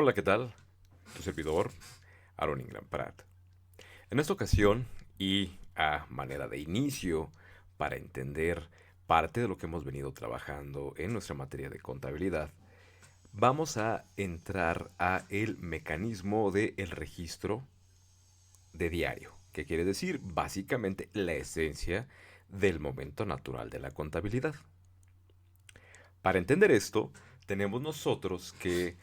Hola, ¿qué tal? Tu servidor, Aaron Ingram Pratt. En esta ocasión, y a manera de inicio, para entender parte de lo que hemos venido trabajando en nuestra materia de contabilidad, vamos a entrar a el mecanismo del registro de diario, que quiere decir básicamente la esencia del momento natural de la contabilidad. Para entender esto, tenemos nosotros que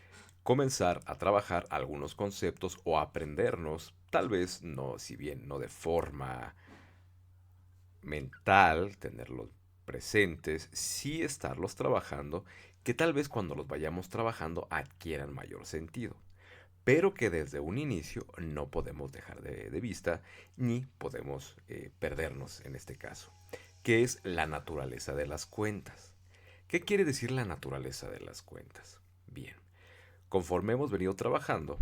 comenzar a trabajar algunos conceptos o aprendernos, tal vez no, si bien no de forma mental, tenerlos presentes, sí estarlos trabajando, que tal vez cuando los vayamos trabajando adquieran mayor sentido, pero que desde un inicio no podemos dejar de vista ni podemos perdernos en este caso, que es la naturaleza de las cuentas. ¿Qué quiere decir la naturaleza de las cuentas? Bien, conforme hemos venido trabajando,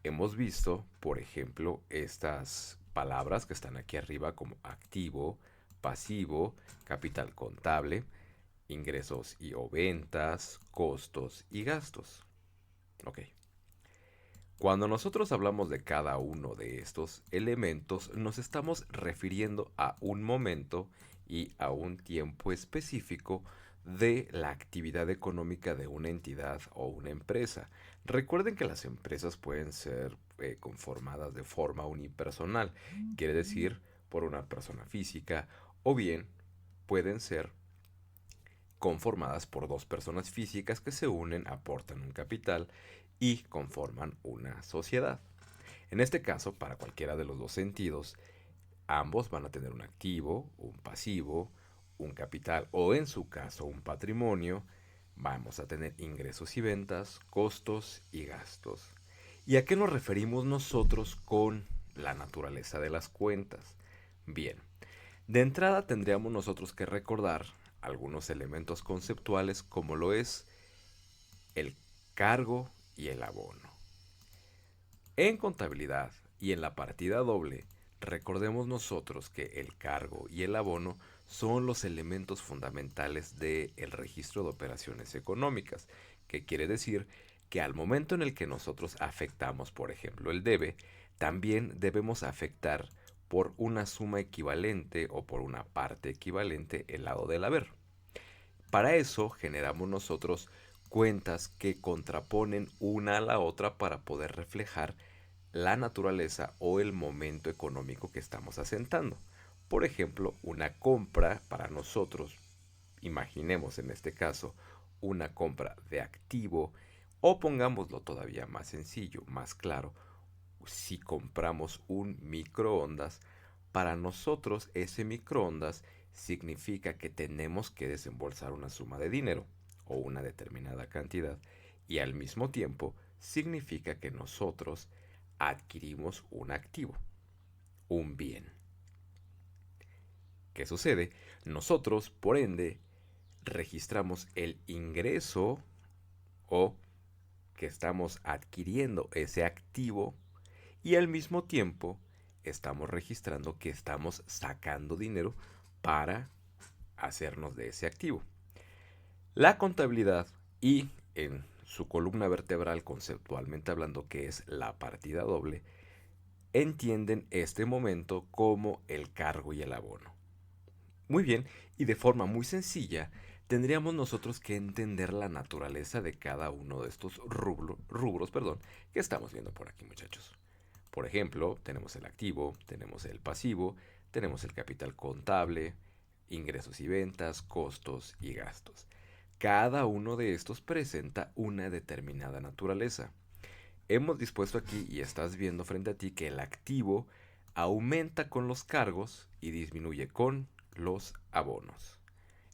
hemos visto, por ejemplo, estas palabras que están aquí arriba como activo, pasivo, capital contable, ingresos y o ventas, costos y gastos. Ok. Cuando nosotros hablamos de cada uno de estos elementos, nos estamos refiriendo a un momento y a un tiempo específico de la actividad económica de una entidad o una empresa. Recuerden que las empresas pueden ser conformadas de forma unipersonal, quiere decir por una persona física, o bien pueden ser conformadas por dos personas físicas que se unen, aportan un capital y conforman una sociedad. En este caso, para cualquiera de los dos sentidos, ambos van a tener un activo, un pasivo, un capital o en su caso un patrimonio. Vamos a tener ingresos y ventas, costos y gastos. ¿Y a qué nos referimos nosotros con la naturaleza de las cuentas? Bien, de entrada tendríamos nosotros que recordar algunos elementos conceptuales como lo es el cargo y el abono. En contabilidad y en la partida doble, recordemos nosotros que el cargo y el abono son los elementos fundamentales del registro de operaciones económicas, que quiere decir que al momento en el que nosotros afectamos, por ejemplo, el debe, también debemos afectar por una suma equivalente o por una parte equivalente el lado del haber. Para eso generamos nosotros cuentas que contraponen una a la otra para poder reflejar la naturaleza o el momento económico que estamos asentando. Por ejemplo, una compra para nosotros, imaginemos en este caso una compra de activo, o pongámoslo todavía más sencillo, más claro, si compramos un microondas, para nosotros ese microondas significa que tenemos que desembolsar una suma de dinero o una determinada cantidad, y al mismo tiempo significa que nosotros adquirimos un activo, un bien. ¿Qué sucede? Nosotros, por ende, registramos el ingreso o que estamos adquiriendo ese activo, y al mismo tiempo estamos registrando que estamos sacando dinero para hacernos de ese activo. La contabilidad y en su columna vertebral conceptualmente hablando, que es la partida doble, entienden este momento como el cargo y el abono. Muy bien, y de forma muy sencilla, tendríamos nosotros que entender la naturaleza de cada uno de estos rubros que estamos viendo por aquí, muchachos. Por ejemplo, tenemos el activo, tenemos el pasivo, tenemos el capital contable, ingresos y ventas, costos y gastos. Cada uno de estos presenta una determinada naturaleza. Hemos dispuesto aquí y estás viendo frente a ti que el activo aumenta con los cargos y disminuye con los abonos.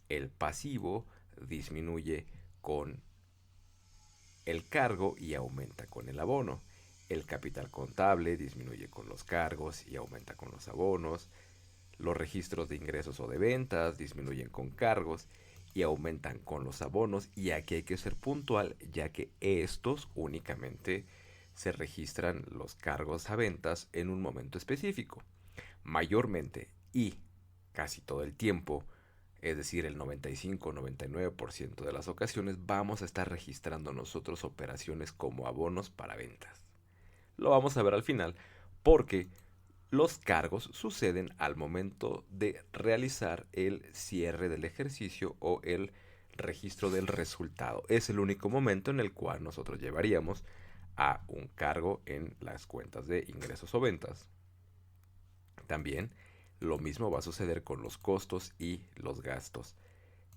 El pasivo disminuye con el cargo y aumenta con el abono. El capital contable disminuye con los cargos y aumenta con los abonos. Los registros de ingresos o de ventas disminuyen con cargos y aumentan con los abonos. Y aquí hay que ser puntual, ya que estos únicamente se registran los cargos a ventas en un momento específico. Mayormente y casi todo el tiempo es decir, el 95-99% de las ocasiones vamos a estar registrando nosotros operaciones como abonos para ventas. Lo vamos a ver al final porque los cargos suceden al momento de realizar el cierre del ejercicio o el registro del resultado. Es el único momento en el cual nosotros llevaríamos a un cargo en las cuentas de ingresos o ventas. También lo mismo va a suceder con los costos y los gastos,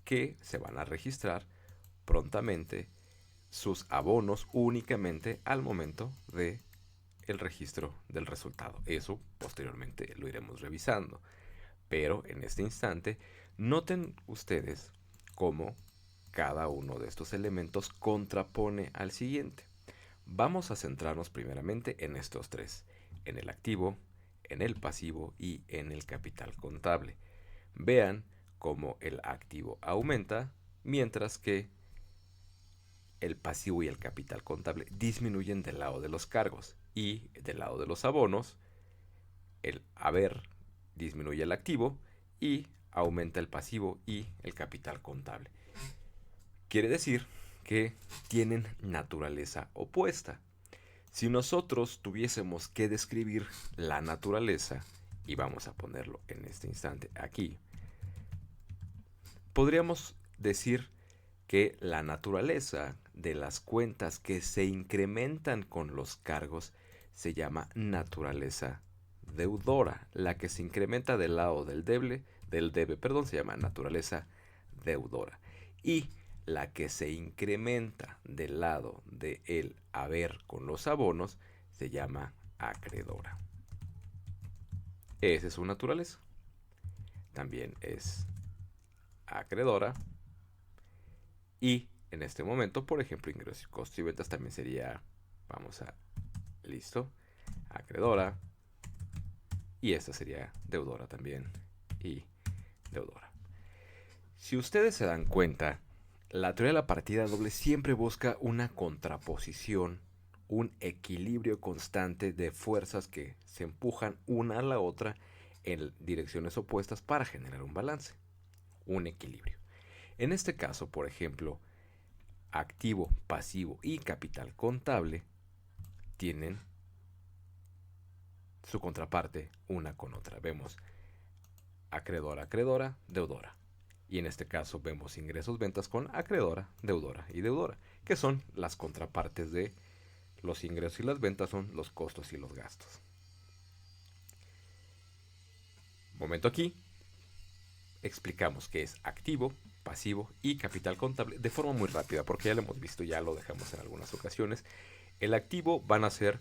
que se van a registrar prontamente sus abonos únicamente al momento de el registro del resultado. Eso posteriormente lo iremos revisando. Pero en este instante, noten ustedes cómo cada uno de estos elementos contrapone al siguiente. Vamos a centrarnos primeramente en estos tres, en el activo, en el pasivo y en el capital contable. Vean cómo el activo aumenta mientras que el pasivo y el capital contable disminuyen del lado de los cargos y del lado de los abonos el haber disminuye el activo y aumenta el pasivo y el capital contable. Quiere decir que tienen naturaleza opuesta. Si nosotros tuviésemos que describir la naturaleza, y vamos a ponerlo en este instante aquí, podríamos decir que la naturaleza de las cuentas que se incrementan con los cargos se llama naturaleza deudora. La que se incrementa del lado del debe, se llama naturaleza deudora. Y la que se incrementa del lado del haber con los abonos se llama acreedora. Esa es su naturaleza. También es acreedora. Y en este momento, por ejemplo, ingresos, costos y ventas también sería, listo, acreedora. Y esta sería deudora también y deudora. Si ustedes se dan cuenta, la teoría de la partida doble siempre busca una contraposición, un equilibrio constante de fuerzas que se empujan una a la otra en direcciones opuestas para generar un balance, un equilibrio. En este caso, por ejemplo, activo, pasivo y capital contable tienen su contraparte una con otra. Vemos acreedora, acreedora, deudora. Y en este caso vemos ingresos, ventas con acreedora, deudora y deudora, que son las contrapartes de los ingresos y las ventas, son los costos y los gastos. Momento aquí, explicamos qué es activo, pasivo y capital contable de forma muy rápida, porque ya lo hemos visto, ya lo dejamos en algunas ocasiones. El activo van a ser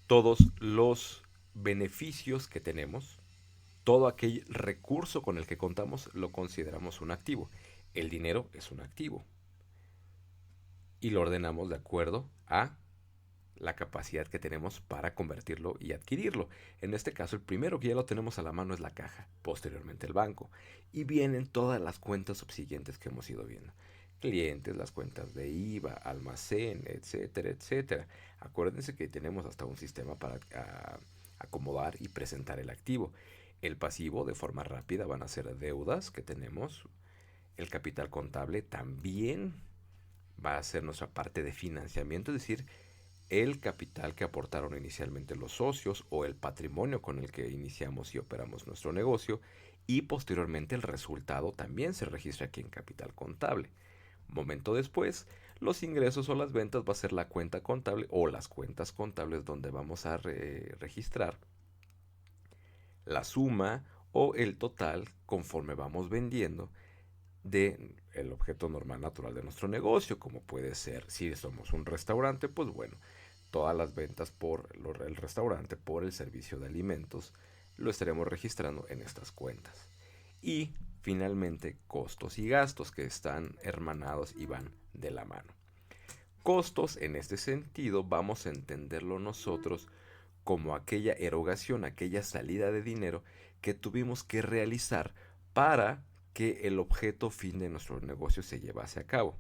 todos los beneficios que tenemos, todo aquel recurso con el que contamos lo consideramos un activo. El dinero es un activo y lo ordenamos de acuerdo a la capacidad que tenemos para convertirlo y adquirirlo. En este caso, el primero que ya lo tenemos a la mano es la caja, posteriormente el banco, y vienen todas las cuentas subsiguientes que hemos ido viendo. Clientes, las cuentas de IVA, almacén, etcétera, etcétera. Acuérdense que tenemos hasta un sistema para acomodar y presentar el activo. El pasivo, de forma rápida, van a ser deudas que tenemos. El capital contable también va a ser nuestra parte de financiamiento, es decir, el capital que aportaron inicialmente los socios o el patrimonio con el que iniciamos y operamos nuestro negocio, y posteriormente el resultado también se registra aquí en capital contable. Momento después, los ingresos o las ventas va a ser la cuenta contable o las cuentas contables donde vamos a registrar la suma o el total conforme vamos vendiendo de el objeto normal natural de nuestro negocio, como puede ser si somos un restaurante, pues bueno, todas las ventas por el restaurante, por el servicio de alimentos, lo estaremos registrando en estas cuentas. Y finalmente costos y gastos que están hermanados y van de la mano. Costos, en este sentido, vamos a entenderlo nosotros como aquella erogación, aquella salida de dinero que tuvimos que realizar para que el objeto fin de nuestro negocio se llevase a cabo.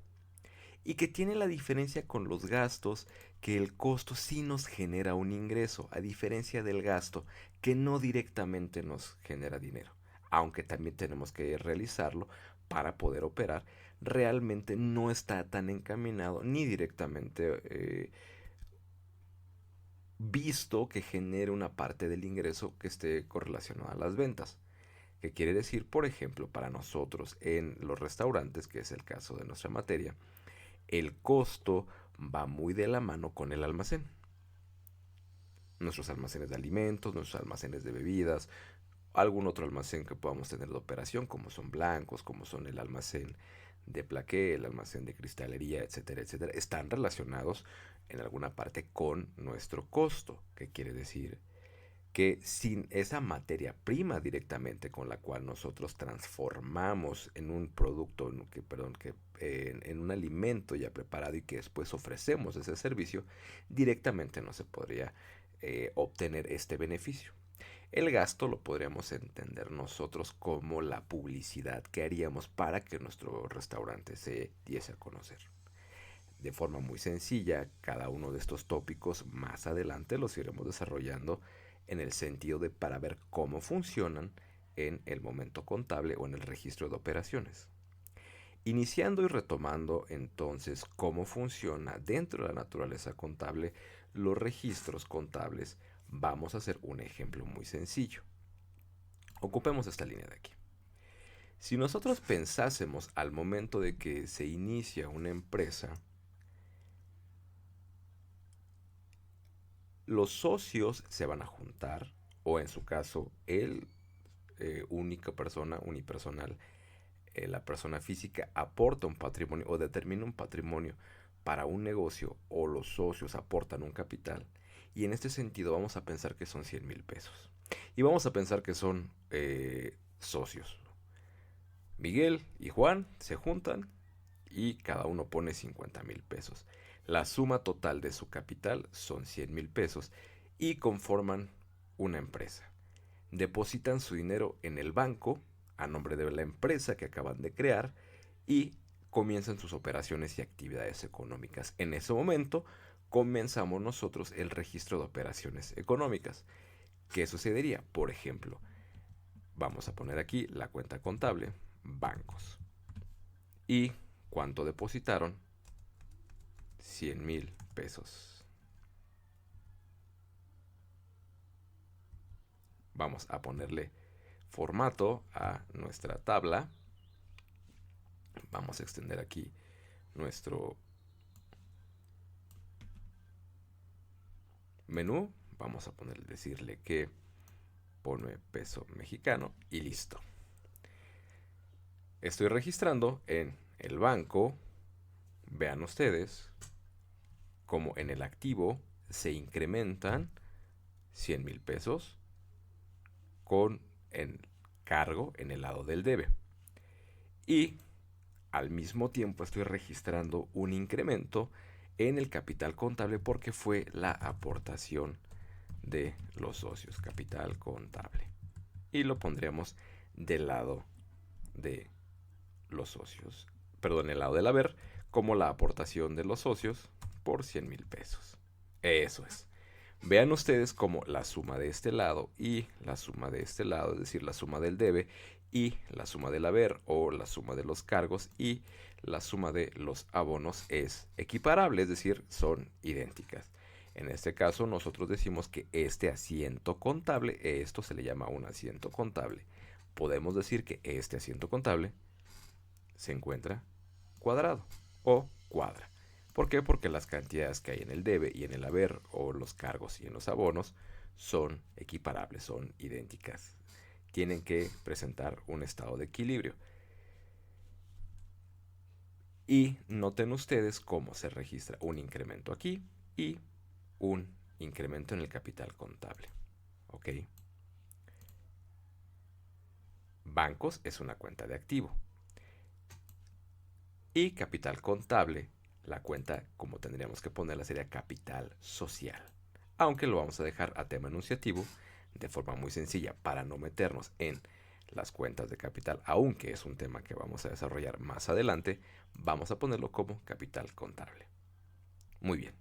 Y que tiene la diferencia con los gastos, que el costo sí nos genera un ingreso, a diferencia del gasto, que no directamente nos genera dinero. aunque también tenemos que realizarlo para poder operar, realmente no está tan encaminado ni directamente visto que genere una parte del ingreso que esté correlacionada a las ventas. ¿Qué quiere decir? Por ejemplo, para nosotros en los restaurantes, que es el caso de nuestra materia, el costo va muy de la mano con el almacén. Nuestros almacenes de alimentos, nuestros almacenes de bebidas, algún otro almacén que podamos tener de operación, como son blancos, como son el almacén de plaqué, el almacén de cristalería, etcétera, etcétera, están relacionados en alguna parte con nuestro costo. ¿Qué quiere decir? Que sin esa materia prima directamente con la cual nosotros transformamos en un producto, en un alimento ya preparado y que después ofrecemos ese servicio, directamente no se podría obtener este beneficio. El gasto lo podríamos entender nosotros como la publicidad que haríamos para que nuestro restaurante se diese a conocer. De forma muy sencilla, cada uno de estos tópicos más adelante los iremos desarrollando en el sentido de para ver cómo funcionan en el momento contable o en el registro de operaciones. Iniciando y retomando entonces cómo funciona dentro de la naturaleza contable los registros contables, vamos a hacer un ejemplo muy sencillo. Ocupemos esta línea de aquí. Si nosotros pensásemos al momento de que se inicia una empresa, los socios se van a juntar, o en su caso, el única persona, unipersonal, la persona física aporta un patrimonio o determina un patrimonio para un negocio, o los socios aportan un capital. Y en este sentido vamos a pensar que son 100,000 pesos. Y vamos a pensar que son socios. Miguel y Juan se juntan y cada uno pone 50,000 pesos. La suma total de su capital son 100,000 pesos y conforman una empresa. Depositan su dinero en el banco a nombre de la empresa que acaban de crear y comienzan sus operaciones y actividades económicas. En ese momento comenzamos nosotros el registro de operaciones económicas. ¿Qué sucedería? Por ejemplo, vamos a poner aquí la cuenta contable, bancos. ¿Y cuánto depositaron? 100,000 pesos. Vamos a ponerle formato a nuestra tabla. Vamos a extender aquí nuestro menú. Vamos a decirle que pone peso mexicano y listo. Estoy registrando en el banco. Vean ustedes como en el activo se incrementan 100,000 pesos con el cargo en el lado del debe. Y al mismo tiempo estoy registrando un incremento en el capital contable porque fue la aportación de los socios, capital contable. Y lo pondríamos del lado de los socios, perdón, el lado del haber, como la aportación de los socios por 100,000 pesos. Eso es. Vean ustedes como la suma de este lado y la suma de este lado, es decir, la suma del debe y la suma del haber, o la suma de los cargos y la suma de los abonos, es equiparable, es decir, son idénticas. En este caso nosotros decimos que este asiento contable, esto se le llama un asiento contable. Podemos decir que este asiento contable se encuentra cuadrado o cuadra. ¿Por qué? Porque las cantidades que hay en el debe y en el haber, o los cargos y en los abonos, son equiparables, son idénticas. Tienen que presentar un estado de equilibrio. Y noten ustedes cómo se registra un incremento aquí y un incremento en el capital contable. ¿Ok? Bancos es una cuenta de activo. Y capital contable, la cuenta como tendríamos que ponerla sería capital social. Aunque lo vamos a dejar a tema enunciativo de forma muy sencilla para no meternos en las cuentas de capital, aunque es un tema que vamos a desarrollar más adelante, vamos a ponerlo como capital contable. Muy bien.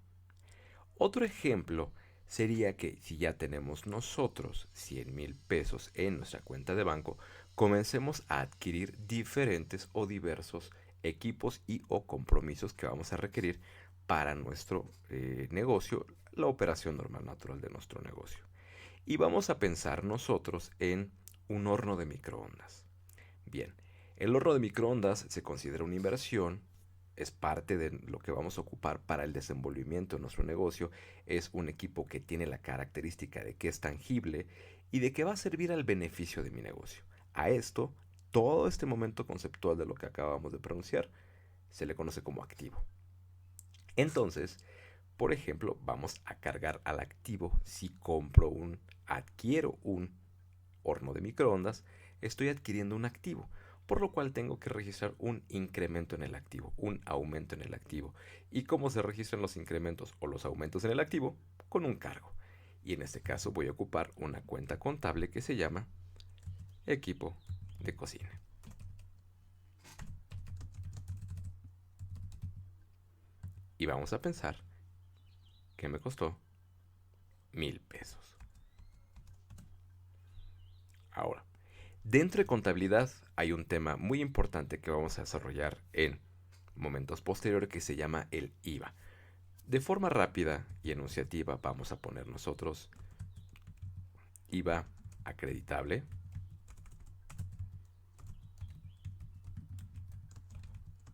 Otro ejemplo sería que si ya tenemos nosotros 100,000 pesos en nuestra cuenta de banco, comencemos a adquirir diferentes o diversos equipos y o compromisos que vamos a requerir para nuestro negocio, la operación normal natural de nuestro negocio. Y vamos a pensar nosotros en un horno de microondas. Bien, el horno de microondas se considera una inversión, es parte de lo que vamos a ocupar para el desenvolvimiento de nuestro negocio, es un equipo que tiene la característica de que es tangible y de que va a servir al beneficio de mi negocio. A esto, todo este momento conceptual de lo que acabamos de pronunciar se le conoce como activo. Entonces, por ejemplo, vamos a cargar al activo. Si adquiero un horno de microondas, estoy adquiriendo un activo, por lo cual tengo que registrar un incremento en el activo, un aumento en el activo. ¿Y cómo se registran los incrementos o los aumentos en el activo? Con un cargo. Y en este caso voy a ocupar una cuenta contable que se llama equipo de cocina. Y vamos a pensar que me costó 1,000 pesos. Ahora, dentro de contabilidad hay un tema muy importante que vamos a desarrollar en momentos posteriores que se llama el IVA. De forma rápida y enunciativa vamos a poner nosotros IVA acreditable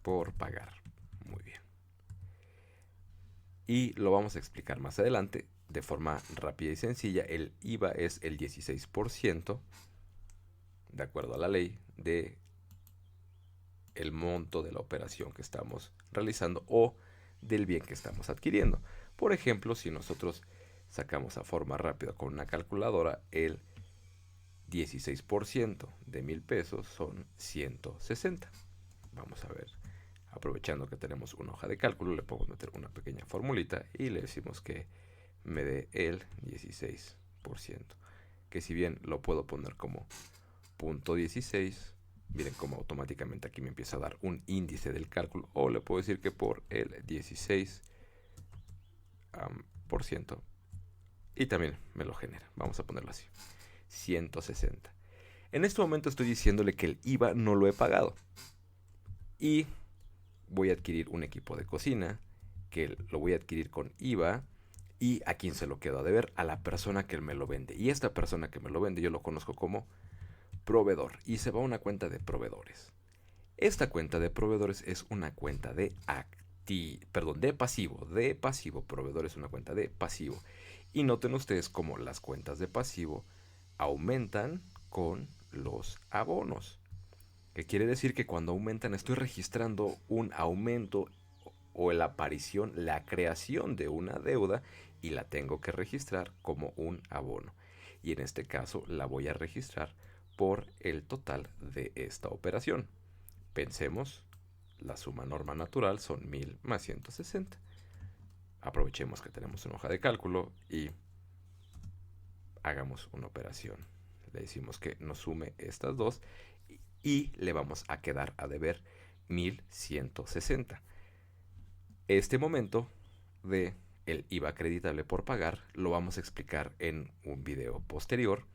por pagar. Muy bien. Y lo vamos a explicar más adelante de forma rápida y sencilla. El IVA es el 16%, de acuerdo a la ley, de el monto de la operación que estamos realizando o del bien que estamos adquiriendo. Por ejemplo, si nosotros sacamos a forma rápida con una calculadora, el 16% de 1,000 pesos son 160. Vamos a ver, aprovechando que tenemos una hoja de cálculo, le podemos meter una pequeña formulita y le decimos que me dé el 16%. Que si bien lo puedo poner como punto 16, miren cómo automáticamente aquí me empieza a dar un índice del cálculo. O le puedo decir que por el 16%. Y también me lo genera. Vamos a ponerlo así. 160. En este momento estoy diciéndole que el IVA no lo he pagado. Y voy a adquirir un equipo de cocina que lo voy a adquirir con IVA. ¿Y a quién se lo quedo a deber? A la persona que me lo vende. Y esta persona que me lo vende yo lo conozco como proveedor. Y se va a una cuenta de proveedores. Esta cuenta de proveedores es una cuenta de pasivo. De pasivo. Proveedor es una cuenta de pasivo. Y noten ustedes cómo las cuentas de pasivo aumentan con los abonos. Que quiere decir que cuando aumentan estoy registrando un aumento o la aparición, la creación de una deuda y la tengo que registrar como un abono. Y en este caso la voy a registrar por el total de esta operación. Pensemos, la suma norma natural son 1,000 más 160. Aprovechemos que tenemos una hoja de cálculo y hagamos una operación. Le decimos que nos sume estas dos y le vamos a quedar a deber 1,160. Este momento de el IVA acreditable por pagar lo vamos a explicar en un video posterior,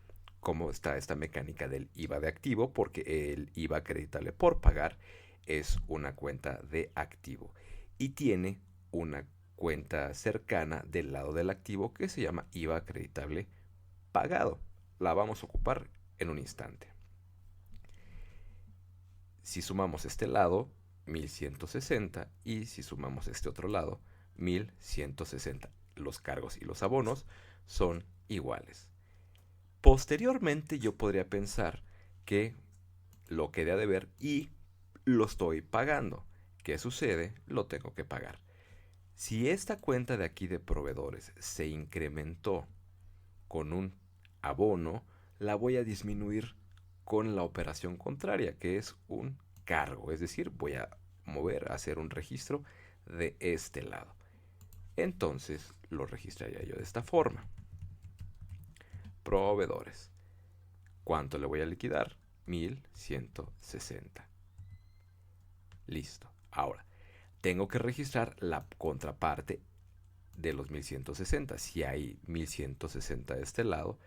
cómo está esta mecánica del IVA de activo, porque el IVA acreditable por pagar es una cuenta de activo y tiene una cuenta cercana del lado del activo que se llama IVA acreditable pagado. La vamos a ocupar en un instante. Si sumamos este lado, 1,160, y si sumamos este otro lado, 1,160. Los cargos y los abonos son iguales. Posteriormente yo podría pensar que lo quedé a deber y lo estoy pagando. ¿Qué sucede? Lo tengo que pagar. Si esta cuenta de aquí de proveedores se incrementó con un abono, la voy a disminuir con la operación contraria, que es un cargo. Es decir, voy a hacer un registro de este lado. Entonces lo registraría yo de esta forma. Proveedores. ¿Cuánto le voy a liquidar? 1,160. Listo. Ahora, tengo que registrar la contraparte de los 1,160. Si hay 1,160 de este lado,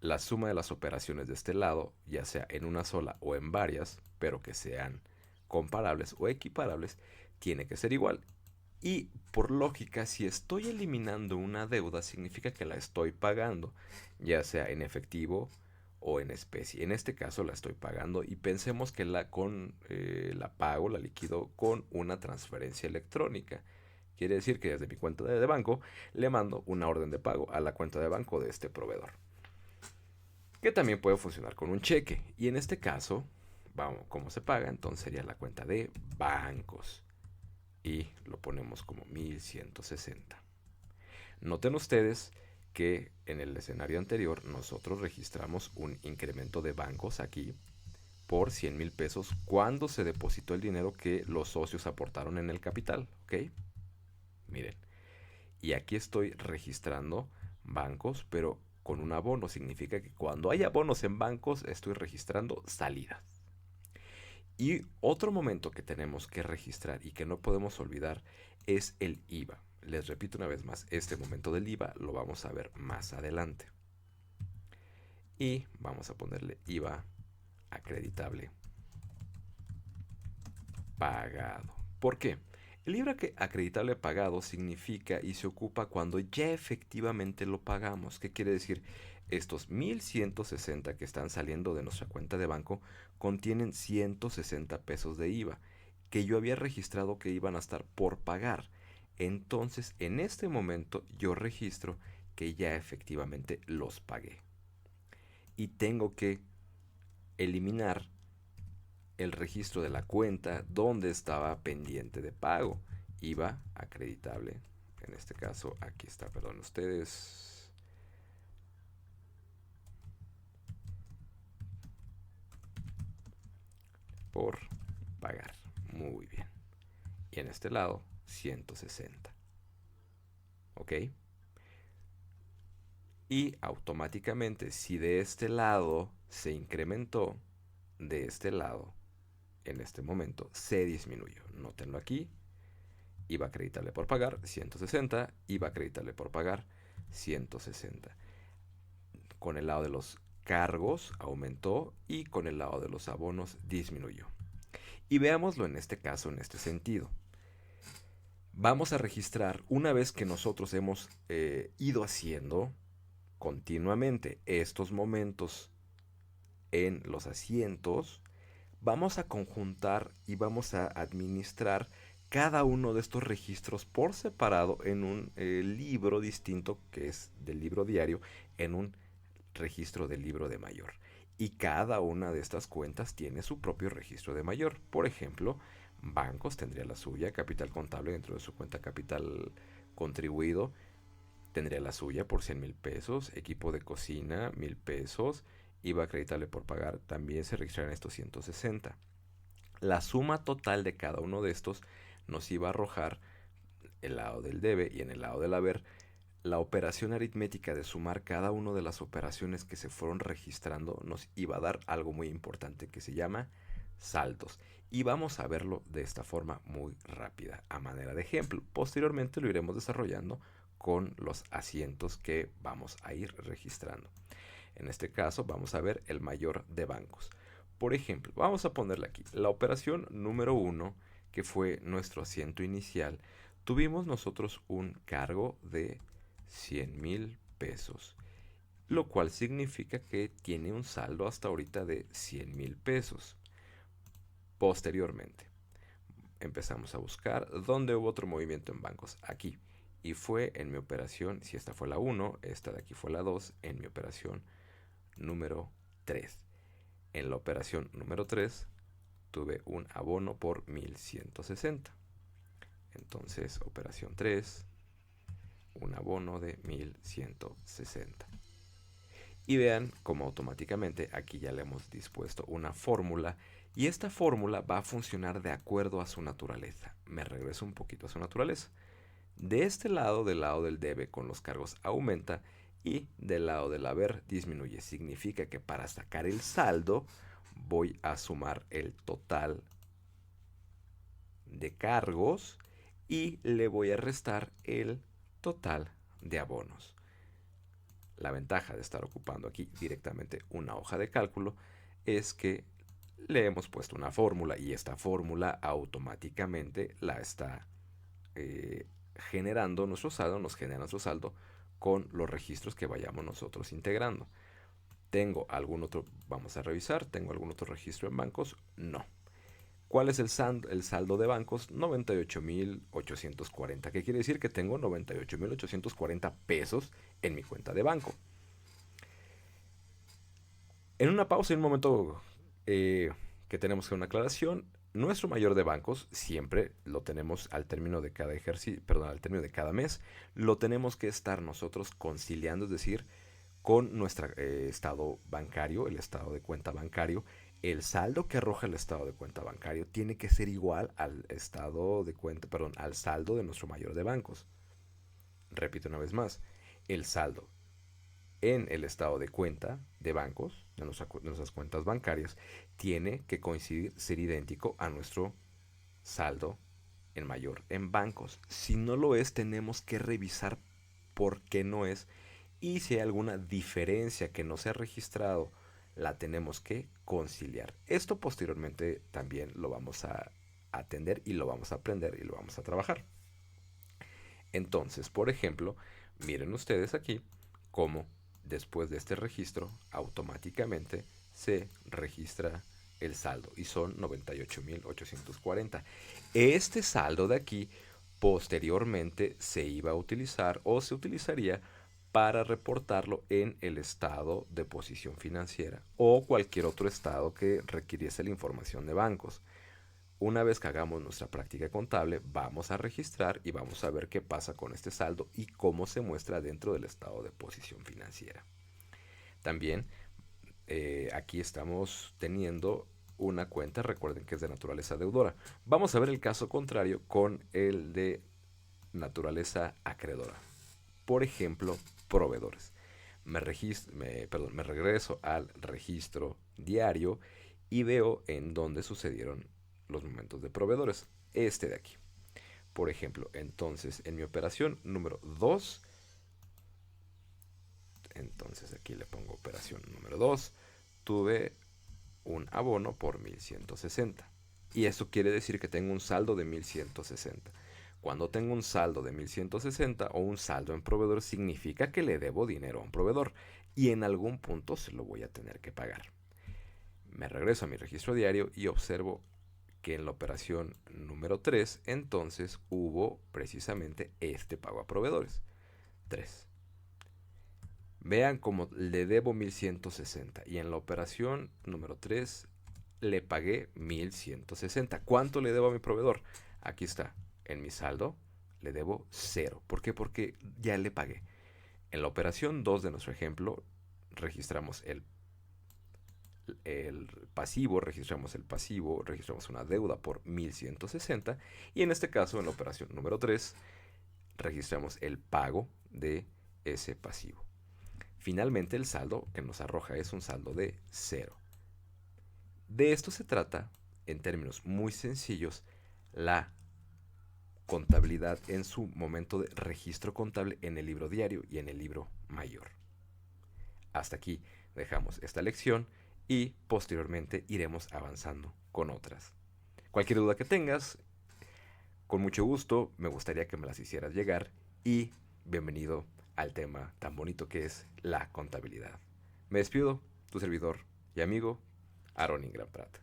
la suma de las operaciones de este lado, ya sea en una sola o en varias, pero que sean comparables o equiparables, tiene que ser igual. Y por lógica, si estoy eliminando una deuda, significa que la estoy pagando, ya sea en efectivo o en especie. En este caso la estoy pagando y pensemos que la pago, la liquido con una transferencia electrónica. Quiere decir que desde mi cuenta de banco le mando una orden de pago a la cuenta de banco de este proveedor, que también puede funcionar con un cheque. Y en este caso, vamos, ¿cómo se paga? Entonces sería la cuenta de bancos y lo ponemos como 1160. Noten ustedes que en el escenario anterior nosotros registramos un incremento de bancos aquí por 100,000 pesos cuando se depositó el dinero que los socios aportaron en el capital, ¿ok? Miren, y aquí estoy registrando bancos, pero con un abono. Significa que cuando hay abonos en bancos estoy registrando salidas. Y otro momento que tenemos que registrar y que no podemos olvidar es el IVA. Les repito una vez más, este momento del IVA lo vamos a ver más adelante. Y vamos a ponerle IVA acreditable pagado. ¿Por qué? El IVA acreditable pagado significa y se ocupa cuando ya efectivamente lo pagamos. ¿Qué quiere decir? Estos 1160 que están saliendo de nuestra cuenta de banco contienen 160 pesos de IVA que yo había registrado que iban a estar por pagar. Entonces, en este momento yo registro que ya efectivamente los pagué. Y tengo que eliminar el registro de la cuenta donde estaba pendiente de pago. IVA acreditable. En este caso, aquí está, perdón, ustedes. Por pagar. Muy bien. Y en este lado, 160. ¿Ok? Y automáticamente, si de este lado se incrementó, de este lado, en este momento, se disminuyó. Nótenlo aquí. IVA acreditable por pagar, 160. IVA acreditable por pagar, 160. Con el lado de los cargos aumentó y con el lado de los abonos disminuyó. Y veámoslo en este caso, en este sentido. Vamos a registrar, una vez que nosotros hemos ido haciendo continuamente estos momentos en los asientos, vamos a conjuntar y vamos a administrar cada uno de estos registros por separado en un libro distinto, que es del libro diario, en un registro del libro de mayor. Y cada una de estas cuentas tiene su propio registro de mayor. Por ejemplo, bancos tendría la suya, capital contable dentro de su cuenta capital contribuido tendría la suya por 100,000 pesos, equipo de cocina 1,000 pesos, IVA acreditable por pagar también se registrarán estos 160. La suma total de cada uno de estos nos iba a arrojar el lado del debe y en el lado del haber la operación aritmética de sumar cada una de las operaciones que se fueron registrando nos iba a dar algo muy importante que se llama saldos. Y vamos a verlo de esta forma muy rápida, a manera de ejemplo. Posteriormente lo iremos desarrollando con los asientos que vamos a ir registrando. En este caso vamos a ver el mayor de bancos. Por ejemplo, vamos a ponerle aquí la operación número 1, que fue nuestro asiento inicial. Tuvimos nosotros un cargo de 100,000 pesos, lo cual significa que tiene un saldo hasta ahorita de 100,000 pesos. Posteriormente, empezamos a buscar dónde hubo otro movimiento en bancos. Aquí. Y fue en mi operación, si esta fue la 1, esta de aquí fue la 2, en mi operación número 3. En la operación número 3 tuve un abono por 1160. Entonces, operación 3, un abono de 1160. Y vean cómo automáticamente aquí ya le hemos dispuesto una fórmula y esta fórmula va a funcionar de acuerdo a su naturaleza. Me regreso un poquito a su naturaleza. De este lado, del lado del debe con los cargos aumenta y del lado del haber disminuye. Significa que para sacar el saldo voy a sumar el total de cargos y le voy a restar el total de abonos. La ventaja de estar ocupando aquí directamente una hoja de cálculo es que le hemos puesto una fórmula y esta fórmula automáticamente la está eh, generando nuestro saldo, nos genera nuestro saldo con los registros que vayamos nosotros integrando. ¿Tengo algún otro? Vamos a revisar. ¿Tengo algún otro registro en bancos? No. ¿Cuál es el saldo de bancos? 98,840. ¿Qué quiere decir? Que tengo 98,840 pesos en mi cuenta de banco. En una pausa, en un momento que tenemos que una aclaración, nuestro mayor de bancos siempre lo tenemos al término de cada ejercicio, perdón, al término de cada mes, lo tenemos que estar nosotros conciliando, es decir, con nuestro estado bancario, el estado de cuenta bancario, el saldo que arroja el estado de cuenta bancario tiene que ser igual al estado de cuenta, perdón, al saldo de nuestro mayor de bancos. Repito una vez más, el saldo en el estado de cuenta de bancos, de nuestras cuentas bancarias, tiene que coincidir, ser idéntico a nuestro saldo en mayor en bancos. Si no lo es, tenemos que revisar por qué no es y si hay alguna diferencia que no se ha registrado, la tenemos que conciliar. Esto posteriormente también lo vamos a atender y lo vamos a aprender y lo vamos a trabajar. Entonces, por ejemplo, miren ustedes aquí cómo después de este registro automáticamente se registra el saldo y son 98,840. Este saldo de aquí posteriormente se iba a utilizar o se utilizaría para reportarlo en el estado de posición financiera o cualquier otro estado que requiriese la información de bancos. Una vez que hagamos nuestra práctica contable, vamos a registrar y vamos a ver qué pasa con este saldo y cómo se muestra dentro del estado de posición financiera. También aquí estamos teniendo una cuenta, recuerden que es de naturaleza deudora. Vamos a ver el caso contrario con el de naturaleza acreedora. Por ejemplo, proveedores. Me regreso al registro diario y veo en dónde sucedieron los momentos de proveedores. Este de aquí. Por ejemplo, entonces en mi operación número 2, entonces aquí le pongo operación número 2, tuve un abono por 1160. Y eso quiere decir que tengo un saldo de 1160. Cuando tengo un saldo de 1160 o un saldo en proveedor, significa que le debo dinero a un proveedor y en algún punto se lo voy a tener que pagar. Me regreso a mi registro diario y observo que en la operación número 3 entonces hubo precisamente este pago a proveedores. 3. Vean cómo le debo 1160 y en la operación número 3 le pagué 1160. ¿Cuánto le debo a mi proveedor? Aquí está, en mi saldo le debo 0. ¿Por qué? Porque ya le pagué. En la operación 2 de nuestro ejemplo registramos el pasivo, registramos una deuda por 1160 y en este caso en la operación número 3 registramos el pago de ese pasivo. Finalmente el saldo que nos arroja es un saldo de 0. De esto se trata, en términos muy sencillos, la contabilidad en su momento de registro contable en el libro diario y en el libro mayor. Hasta aquí dejamos esta lección y posteriormente iremos avanzando con otras. Cualquier duda que tengas, con mucho gusto me gustaría que me las hicieras llegar y bienvenido al tema tan bonito que es la contabilidad. Me despido, tu servidor y amigo, Aaron Ingram Prat.